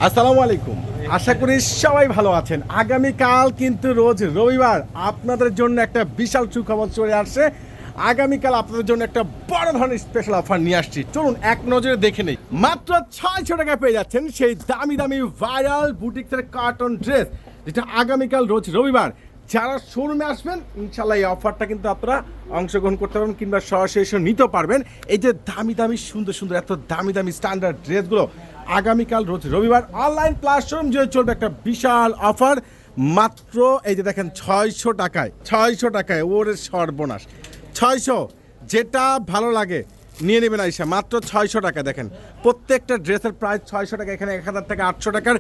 আসসালামু আলাইকুম। আশা করি সবাই ভালো আছেন। আগামীকাল কিন্তু রোজ রবিবার আপনাদের জন্য একটা বিশাল সুখবর চলে আসছে। আগামীকাল আপনাদের জন্য একটা বড় ধরনের স্পেশাল অফার নিয়ে আসছি। চলুন এক নজরে দেখে নেই। মাত্র 600 টাকায় পেয়ে যাচ্ছেন সেই দামি দামি ভাইরাল বুটিক্সের কার্টন ড্রেস, যেটা আগামীকাল রোজ রবিবার যারা শোরুমে আসবেন ইনশাল্লাহ এই অফারটা কিন্তু আপনারা অংশগ্রহণ করতে পারবেন কিংবা সরাসরি এসে নিতে পারবেন। এই যে দামি দামি সুন্দর সুন্দর এত দামি দামি স্ট্যান্ডার্ড ড্রেসগুলো আগামীকাল রোজ রবিবার অনলাইন প্ল্যাটফর্ম জুড়ে চলবে একটা বিশাল অফার। মাত্র এই যে দেখেন 600 টাকায় ওর সর্বনাশ। 600, যেটা ভালো লাগে নিয়ে নেবেন আইসা, মাত্র 600 টাকা। দেখেন প্রত্যেকটা ড্রেসের প্রাইস 600 টাকা। এখানে 1000 থেকে 800 টাকার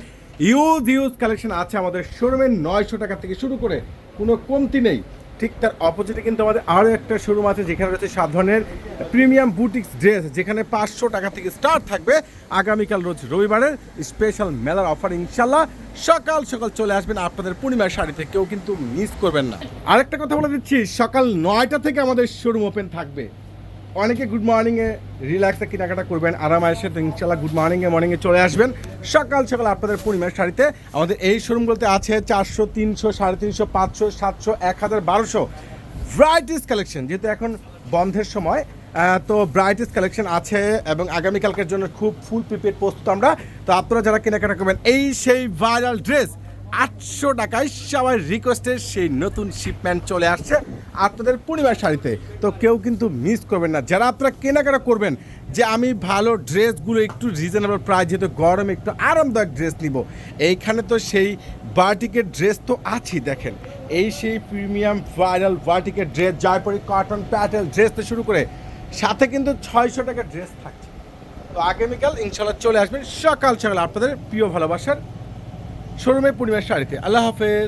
ইউজ কালেকশন আছে আমাদের শোরুমে। 900 টাকা থেকে শুরু করে কোনো কমতি নেই। ঠিক তার অপোজিটে কিন্তু আমাদের আরও একটা শোরুম আছে যেখানে রয়েছে 7 ধরনের প্রিমিয়াম বুটিক্স ড্রেস, যেখানে 500 টাকা থেকে স্টার্ট থাকবে। আগামীকাল রোজ রবিবারের স্পেশাল মেলার অফার ইনশাল্লাহ সকাল সকাল চলে আসবেন আপনাদের পূর্ণিমার শাড়িতে, কেউ কিন্তু মিস করবেন না। আরেকটা কথা বলে দিচ্ছি, সকাল 9টা থেকে আমাদের শোরুম ওপেন থাকবে। অনেকে গুড মর্নিংয়ে রিল্যাক্সে কেনাকাটা করবেন আরামায়েশে, তো ইনশাল্লাহ গুড মর্নিংয়ে চলে আসবেন সকাল সকাল আপনাদের পূর্ণিমার শাড়িতে। আমাদের এই শোরুমগুলোতে আছে 400, 300, 350, 500, 700, 1000, 1200 ভ্যারাইটিস কালেকশন। যেহেতু এখন বন্ধের সময় তো ভ্যারাইটিস কালেকশন আছে এবং আগামীকালকের জন্য খুব ফুল প্রিপেড প্রস্তুত আমরা। তো আপনারা যারা কেনাকাটা করবেন এই সেই ভাইরাল ড্রেস 800 টাকায় সবাই রিকোয়েস্টের সেই নতুন শিপমেন্ট চলে আসছে আপনাদের পূর্ণিমার শাড়িতে, তো কেউ কিন্তু মিস করবেন না। যারা আপনারা কেনাকাটা করবেন যে আমি ভালো ড্রেসগুলো একটু রিজনেবল প্রাইস, যেহেতু গরমে একটু আরামদায়ক ড্রেস নিব, এইখানে তো সেই বাটিকের ড্রেস তো আছেই। দেখেন এই সেই প্রিমিয়াম ভাইরাল বাটিকের dress, Jaipuri cotton Patel dress থেকে শুরু করে সাথে কিন্তু 600 টাকার ড্রেস থাকছে। তো আগামীকাল ইনশাল্লাহ চলে আসবেন সকাল সকাল আপনাদের প্রিয় ভালোবাসার শোরুমে পূর্ণিমার শাড়িতে। আল্লাহ হাফেজ।